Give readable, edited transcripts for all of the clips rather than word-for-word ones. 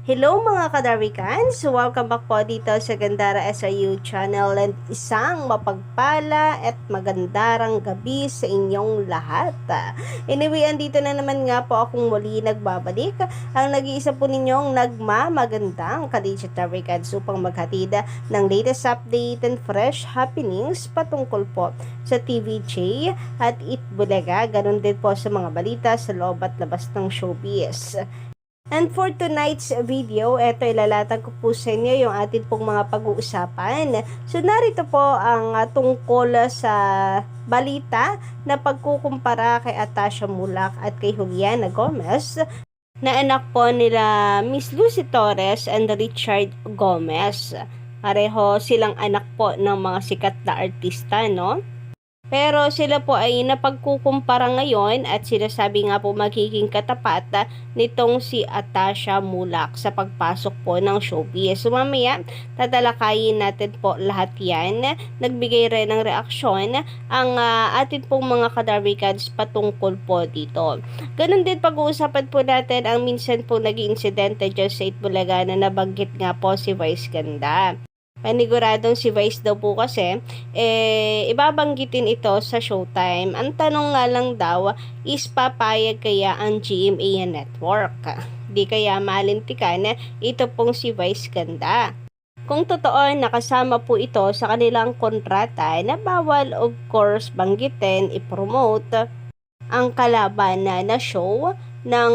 Hello mga kadarwikans! Welcome back po dito sa Gandara SRU channel and isang mapagpala at magandarang gabi sa inyong lahat. Anyway, andito na naman nga po akong muli nagbabalik ang nag-iisa po ninyong nagmamagandang ka-digitarwikans upang maghatid ng latest update and fresh happenings patungkol po sa TVJ at Itbulaga, ganun din po sa mga balita sa loob at labas ng showbiz. And for tonight's video, eto ilalatag ko po sa inyo yung atin pong mga pag-uusapan. So narito po ang tungkol sa balita na pagkukumpara kay Atasha Mulak at kay Juliana Gomez na anak po nila Miss Lucy Torres and Richard Gomez. Pareho silang anak po ng mga sikat na artista, no? Pero sila po ay napagkukumpara ngayon at sinasabi nga po magiging katapat nitong si Atasha Mulak sa pagpasok po ng showbiz. So mamaya, tatalakayin natin po lahat yan. Nagbigay rin ng reaksyon ang atin pong mga kadarwikans patungkol po dito. Ganun din pag-uusapan po natin ang minsan po naging insidente dyan sa Itbulaga na nabanggit nga po si Vice Ganda. Paniguradong si Vice daw po kasi, ibabanggitin ito sa Showtime. Ang tanong nga lang daw, is papayag kaya ang GMA Network? Di kaya malintikan ito pong si Vice Ganda. Kung totoo, nakasama po ito sa kanilang kontrata na bawal of course banggitin, ipromote ang kalaban na show ng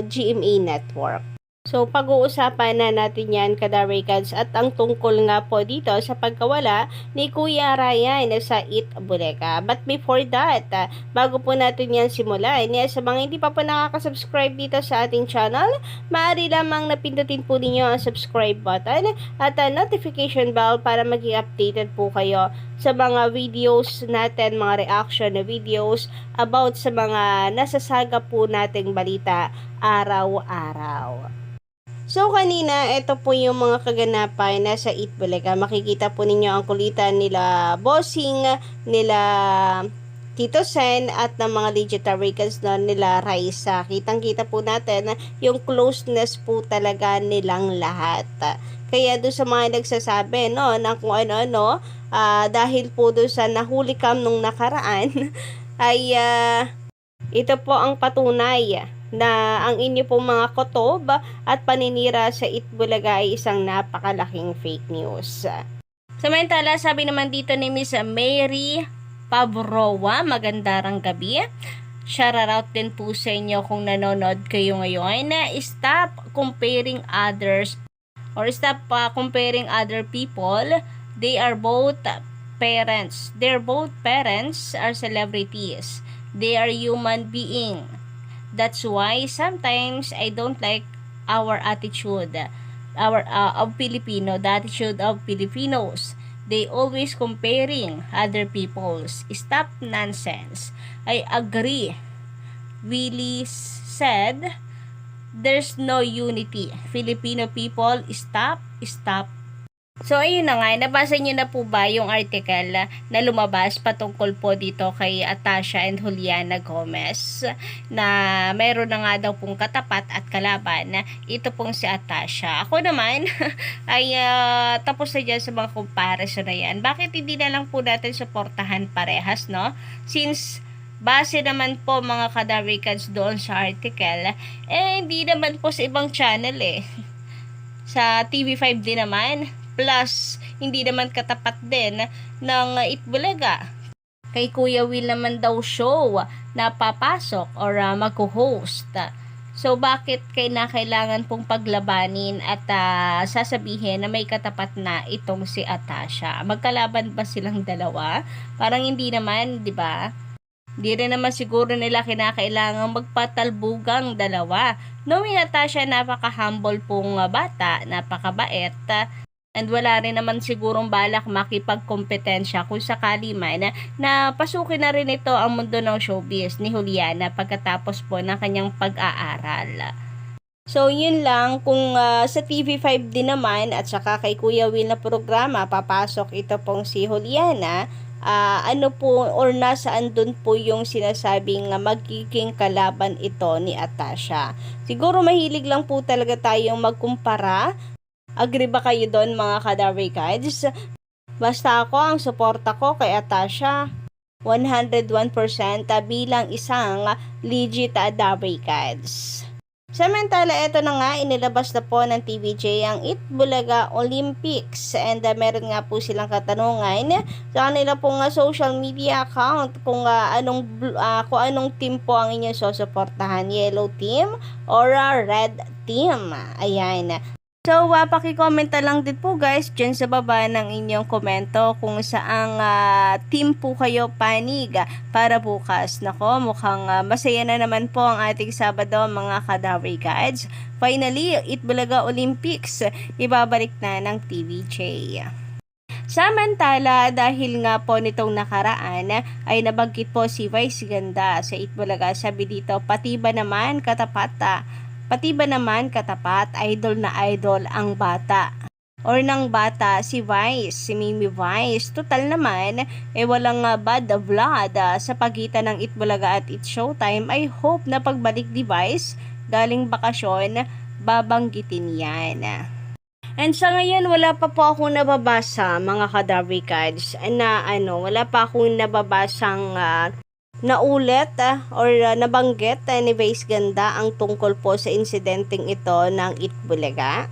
GMA Network. So, pag-uusapan na natin yan, kadarwikans, at ang tungkol nga po dito sa pagkawala ni Kuya Ryan sa Itbulaga. But before that, bago po natin yan simulan, sa mga hindi pa po nakaka-subscribe dito sa ating channel, maaari lamang napindutin po ninyo ang subscribe button at notification bell para maging updated po kayo sa mga videos natin, mga reaction na videos about sa mga nasasaga po nating balita araw-araw. So kanina, ito po yung mga kaganapan na sa Itbulaga. Makikita po ninyo ang kulitan nila Bossing, nila Tito Sen at ng mga digitarwikans na nila Raisa. Kitang-kita po natin yung closeness po talaga nilang lahat. Kaya doon sa mga nagsasabi no, na kung ano-ano, dahil po doon sa nahuli cam nung nakaraan, ay ito po ang patunay na ang inyo pong mga kotob at paninira sa Itbulaga ay isang napakalaking fake news. Samantala, sabi naman dito ni Miss Mary Pavrowa, magandang gabi. Shoutout din po sa inyo kung nanonood kayo ngayon. Stop comparing others or stop comparing other people. They are both parents. Both parents are celebrities. They are human beings. That's why sometimes I don't like our attitude, of Filipino, the attitude of Filipinos. They always comparing other people's. Stop nonsense. I agree. Willie said, there's no unity. Filipino people, stop. So, ayun na nga, nabasa nyo na po ba yung article na lumabas patungkol po dito kay Atasha and Juliana Gomez na meron na nga daw pong katapat at kalaban na ito pong si Atasha. Ako naman ay tapos na dyan sa mga comparison na yan. Bakit hindi na lang po natin suportahan parehas, no? Since base naman po mga kadarwikans doon sa article, hindi naman po sa ibang channel sa TV5 din naman. Plus, hindi naman katapat din ng Itbulaga. Kay Kuya Will naman daw show na papasok or mag-host. So, bakit kailangan pong paglabanin at sasabihin na may katapat na itong si Atasha? Magkalaban ba silang dalawa? Parang hindi naman, di ba? Di rin naman siguro nila kinakailangan magpatalbugang dalawa. Knowing Natasha, napaka-humble pong bata, napakabait, and wala rin naman sigurong balak makipagkompetensya kung sakali man na pasukin na rin ito ang mundo ng showbiz ni Juliana pagkatapos po ng kanyang pag-aaral. So, yun lang. Kung sa TV5 din naman at saka kay Kuya Will na programa, papasok ito pong si Juliana, ano po or nasaan dun po yung sinasabing magiging kalaban ito ni Atasha. Siguro mahilig lang po talaga tayong magkumpara. Agree ba kayo doon mga Kadaver Guides? Basta ako, ang suporta ko kay Atasha 101% bilang isang legit Daver Guides. Samantala, ito na nga, inilabas na po ng TVJ ang Itbulaga Olympics and meron nga po silang katanungan sa kanila pong social media account kung anong team po ang inyong susuportahan, yellow team or red team. Ayan. So, paki-comment na lang din po guys dyan sa baba ng inyong komento kung saang team po kayo panig para bukas. Nako, mukhang masaya na naman po ang ating Sabado mga Kadaver Guides. Finally, Itbulaga Olympics, ibabalik na ng TVJ. Samantala, dahil nga po nitong nakaraan ay nabanggit po si Vice Ganda sa Itbulaga. Sabi dito, pati ba naman katapat, idol na idol ang bata. Or ng bata si Vice, si Mimi Vice. Total naman, walang bad blood sa pagitan ng Itbulaga at It's Showtime. I hope na pagbalik ni Vice, galing bakasyon, babanggitin yan. And sa ngayon, wala pa po ako nababasa mga Kadaver Guides na wala pa akong nababasang naulit or nabanggit ni Vice Ganda ang tungkol po sa insidenteng ito ng Itbulaga.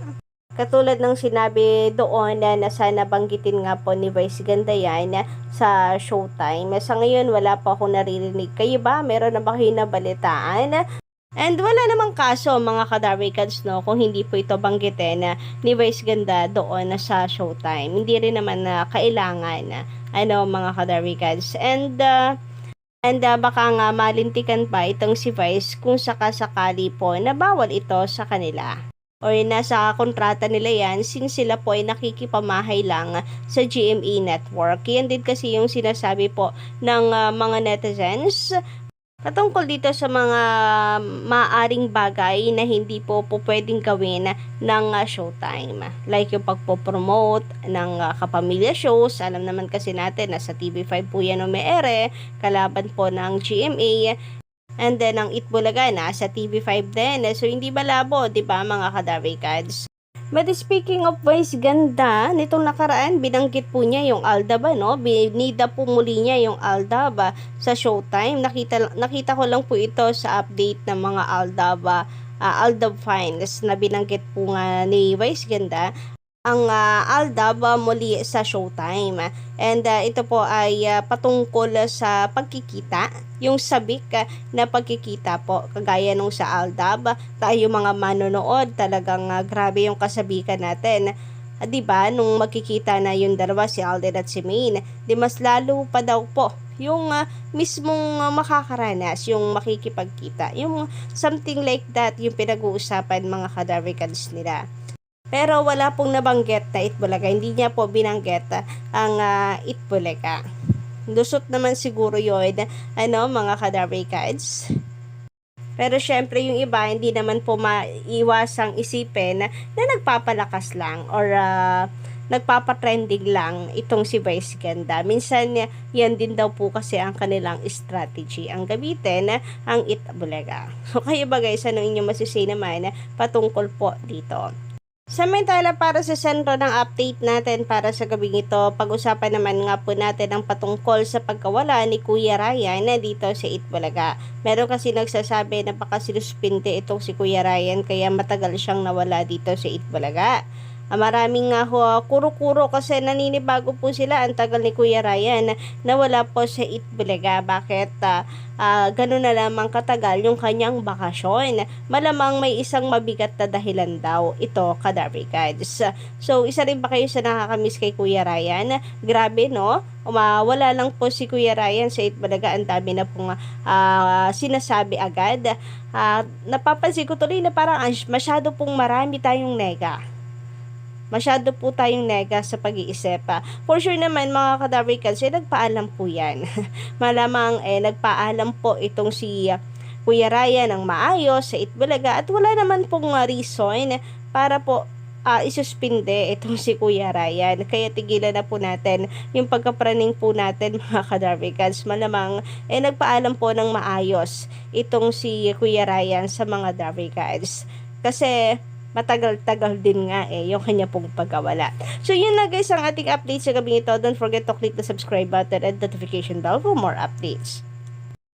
Katulad ng sinabi doon na sana banggitin nga po ni Vice Ganda yan sa Showtime. Sa ngayon, wala pa ako naririnig. Kayo ba? Meron na ba kayo nabalitaan? And wala namang kaso mga Kadaver Guides kung hindi po ito banggitin ni Vice Ganda doon sa Showtime. Hindi rin naman kailangan mga Kadaver Guides. And baka nga malintikan pa itong si Vice kung sakasakali po na bawal ito sa kanila. O nasa kontrata nila yan since sila po ay nakikipamahay lang sa GMA Network. Yan din kasi yung sinasabi po ng mga netizens patungkol dito sa mga maaring bagay na hindi po pwedeng gawin ng Showtime. Like yung pagpopromote ng kapamilya shows. Alam naman kasi natin na sa TV5 po yan umeere, kalaban po ng GMA. And then ang Itbulaga na sa TV5 din. So hindi malabo, di ba mga Kadaver Guides? But speaking of Vice Ganda, nitong nakaraan, binanggit po niya yung Aldab, binida po muli niya yung Aldab sa Showtime. Nakita ko lang po ito sa update ng mga Aldab finds na binanggit po nga ni Vice Ganda ang Aldab muli sa Showtime. And ito po ay patungkol sa pagkikita, yung sabik na pagkikita po, kagaya nung sa Aldab. Tayo mga manonood, talagang grabe yung kasabikan natin. Diba, nung magkikita na yung dalawa, si Alden at si Maine, di mas lalo pa daw po yung mismong makakaranas, yung makikipagkita, yung something like that, yung pinag-uusapan mga Kadaver Guides nila. Pero wala pong nabanggit na Itbulaga. Hindi niya po binanggit ang Itbulaga. Lusot naman siguro yun, mga Kadaver Guides. Pero syempre yung iba, hindi naman po maiwasang isipin na nagpapalakas lang or nagpapatrending lang itong si Vice Ganda. Minsan, yan din daw po kasi ang kanilang strategy. Ang gamitin, ang Itbulaga. So kayo ba guys, ano inyong masisay naman patungkol po dito? Samantala, para sa sentro ng update natin para sa gabing ito, pag-usapan naman nga po natin ang patungkol sa pagkawala ni Kuya Ryan na dito sa Itbulaga. Meron kasi nagsasabi na baka sinuspinde itong si Kuya Ryan kaya matagal siyang nawala dito sa Itbulaga. Maraming nga kuro-kuro kasi naninibago po sila. Ang tagal ni Kuya Ryan na wala po sa Itbulaga. Bakit ganun na lamang katagal yung kanyang bakasyon? Malamang may isang mabigat na dahilan daw ito, Kadaver Guides. So, isa rin ba kayo sa nakakamiss kay Kuya Ryan? Grabe, no? Wala lang po si Kuya Ryan sa Itbulaga. Ang dami na pong sinasabi agad. Napapansin ko tuloy na parang masyado pong marami tayong nega. Masyado po tayong nega sa pag-iisip. For sure naman mga Kadaver Guides, nagpaalam po yan. Malamang nagpaalam po itong si Kuya Ryan ng maayos sa Itbulaga at wala naman pong reason para po isuspinde itong si Kuya Ryan. Kaya tigilan na po natin yung pagkapraning po natin mga ka-Darvicans. Malamang nagpaalam po ng maayos itong si Kuya Ryan sa mga Darvicans. Kasi matagal-tagal din nga yung kanya pong pagkawala. So yun na guys ang ating update sa gabi ito. Don't forget to click the subscribe button and notification bell for more updates.